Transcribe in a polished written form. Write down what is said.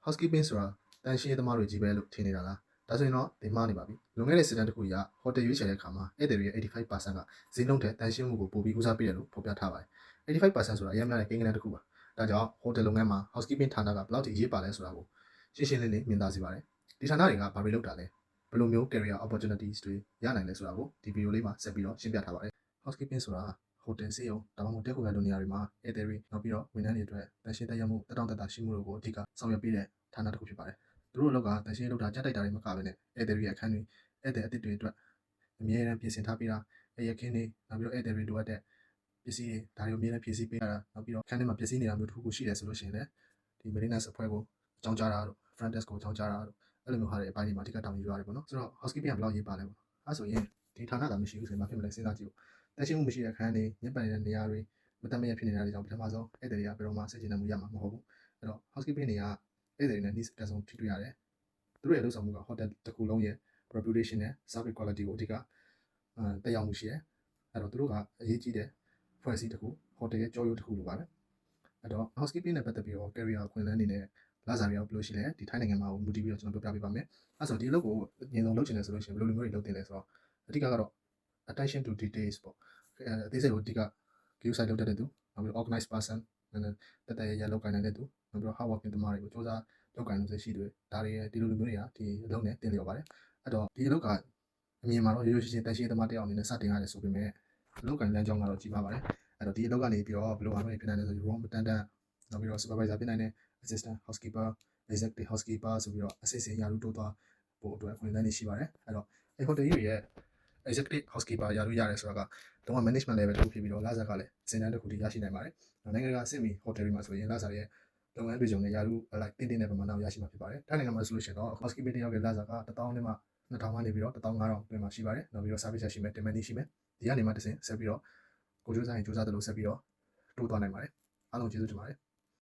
housekeeping ဆိုတာတန်ရှင်းရေးသမားတွေကြီးပဲလို့ထင်နေတာလားဒါဆိုရင်တော့ဒီမှားနေပါပြီလွန်ခဲ့တဲ့စစ်တမ်းတစ်ခုအရဟိုတယ်ရွေးချယ်တဲ့အခါမှာဧည့်သည်တွေရဲ့85%ကဈေးနှုန်းထက်တန်ရှင်းမှုကိုပိုပြီးဦးစားပေးတယ်လို့ဖော်ပြထားပါတယ်85%ဆိုတာအများကြီးကိန်းဂဏန်းတစ်ခုပါဒါကြောင့်ဟိုတယ်လုပ်ငန်းမှာ housekeeping ဌာနကဘယ်လောက်ထိအရေးပါလဲဆိုတာကိုရှင်းရှင်းလင်းလင်းမြင်သာစေပါတယ်ဒီဌာနတွေကဘာတွေလုပ်တာလဲဘယ်လိုမျိုး career opportunities တွေရနိုင်လဲဆိုတာကိုဒီဗီဒီယိုလေးမှာဆက်ပြီးတော့ရှင်းပြထားပါတယ် housekeeping ဆိုတာဟိုတယ်စေးရုံဒါမှမဟုတ်တဲခိုရလိုနေရာတွေမှာဧည့်သည်တွေနောက်ပြီးတော့ဝန်ထမ်းတွေအတွက်တန်ရှင်းတက်ရမှုတက်တောင့်တက်တာရှိမှုတို့ကိုအဓိကဆောင်ရွက်ပေးတဲ့ဌာနတစ်ခုဖြစ်ပါတယ်သူတို့အလုပ်ကတန်ရှင်းလုပ်တာကြက်တိုက်တာတွေမကဘဲနဲ့ဧည့်သည်တွေရဲ့အခန်းတွေဧည့်သည်အသစ်တွေအတွက်အမြဲတမ်းပြင်ဆင်ထားပေးတာရခင်းတွေနောက်ပြီးတော့ဧည့်သည်တွေလိုအပ်တဲ့ပစ္စည်းတွေဒါတွေကိုအမြဲတမ်းဖြည့်ဆည်းပေးတာနောက်ပြီးတော့အခန်းထဲမှာပစ္စည်းနေတာမျိုးတစ်ခုခုရှိတယ်ဆိုလို့ရှိရင်လည်းဒီ maintenance အဖွဲ့ကိုအကြောင်းကြားတာတို့ front desk ကိုအကြောင်းကြားတာတို့အဲ့လိုမျိုးဟာတွေအပိုင်းတွေမှာအဓိကတောင်းယူရတယ်ပေါ့နော်ဆိုတော့ housekeeping ကဘယ်လောက်ရေးပါလဲပေါ့အဲ့ဆိုရင်ဒီဌာနကမရှိဘူးဆိုရင်ဘာဖြစ်မလဲစဉ်းစားကြည့်ဖို့တန်ရှင်းမှုမရှိတဲ့အခန်းတွေညစ်ပတ်နေတဲ့နေရာတွေမတတ်မရဖြစ်နေတာတွေကြောင့်ပထမဆုံးဧည့်သည်တွေကဘယ်တော့မှစိတ်ကျဉ်မှုရမှာမဟုတ်ဘူးအဲ့တော့ housekeeping တွေကဧည့်သည်တွေနဲ့နှိစက်ဆုံးထိတွေ့ရတယ်သူတို့ရဲ့လုပ်ဆောင်မှုက hotel တစ်ခုလုံးရဲ့ reputation နဲ့ service quality ကိုအဓိကတက်ရောက်မှုရှိတယ်အဲ့တော့သူတို့ကအရေးကြီးတဲ့ဖွဲ့စည်းတစ်ခု hotel ရဲ့ကြောရိုးတစ်ခုလိုပါပဲအဲ့တော့ housekeeping နဲ့ပတ်သက်ပြီးတော့ career ခွင့်လန်းနေနဲ့လစာတွေရောဘယ်လိုရှိလဲဒီထိုင်းနိုင်ငံမှာမူတည်ပြီးတော့ကျွန်တော်ပြောပြပေးပါမယ်အဲ့ဆိုဒီအလုပ်ကိုအရင်ဆုံးလုပ်ချင်တယ်ဆိုလို့ရှိရင်ဘယ်လိုမျိုးတွေလုပ်တင်လဲဆိုတော့အဓိကတော့ attention to details ပေါ့အသေးစိတ်ကိုအဓိက queue site လုပ်တတ်တဲ့သူနောက်ပြီး organized person တက်တက်ရရလောက်ကိုင်းနိုင်တဲ့သူနောက်ပြီး hard working သမားတွေကိုစူးစမ်းလောက်ကိုင်းလို့ရှိတဲ့ဒါတွေဒီလိုမျိုးတွေကဒီအလုပ်နဲ့တင်လျော်ပါတယ်အဲ့တော့ဒီအလုပ်ကအမြင်မှာတော့ရိုးရိုးရှင်းရှင်းတန်ရှင်းသမားတယောက်အနေနဲ့စတင်ရတယ်ဆိုပေမဲ့အလုပ်ကိုင်းလမ်းကြောင်းကတော့ကြီးပါပါတယ်အဲ့တော့ဒီအလုပ်ကနေပြီးတော့ဘယ်လိုမှမဖြစ်နိုင်လဲဆို room attendant နောက်ပြီးတော့ supervisor ဖြစ်နိုင်တဲ့ assistant housekeeper executive housekeeper ဆိုပြီးတော့အစစ်အစင်ရာထူးတိုးသွားဖို့အတွက်အခွင့်အလမ်းတွေရှိပါတယ်အဲ့တော့ဒီ hotel ကြီးရဲ့ executive housekeeper ရာထူးရတယ်ဆိုတာကတော့ management level တစ်ခုဖြစ်ပြီးတော့လစာကလည်းစင်တန်းတစ်ခုထိရရှိနိုင်ပါတယ်နိုင်ငံကစစ်မီ hotel တွေမှာဆိုရင်လစာရဲ့လုပ်ငန်းတွေကြုံနဲ့ရာထူးအလိုက်တင်းတင်းတဲ့ပမာဏကိုရရှိမှာဖြစ်ပါတယ်တိုင်းနိုင်ငံမှာဆိုလို့ရှိရင်တော့ housekeeping တယောက်ရဲ့လစာက1000နဲ့မှ2000ကနေပြီးတော့15000အတွင်းမှာရှိပါတယ်နောက်ပြီးတော့ service ရှိမယ် demand ရှိမယ်ဒီကနေမှတစ်ဆင့်ဆက်ပြီးတော့ကိုကြိုးစားရင်ကြိုးစားသလိုဆက်ပြီးတော့တိုးသွားနိုင်ပါတယ်အားလုံးကျေးဇူးတင်ပါတယ်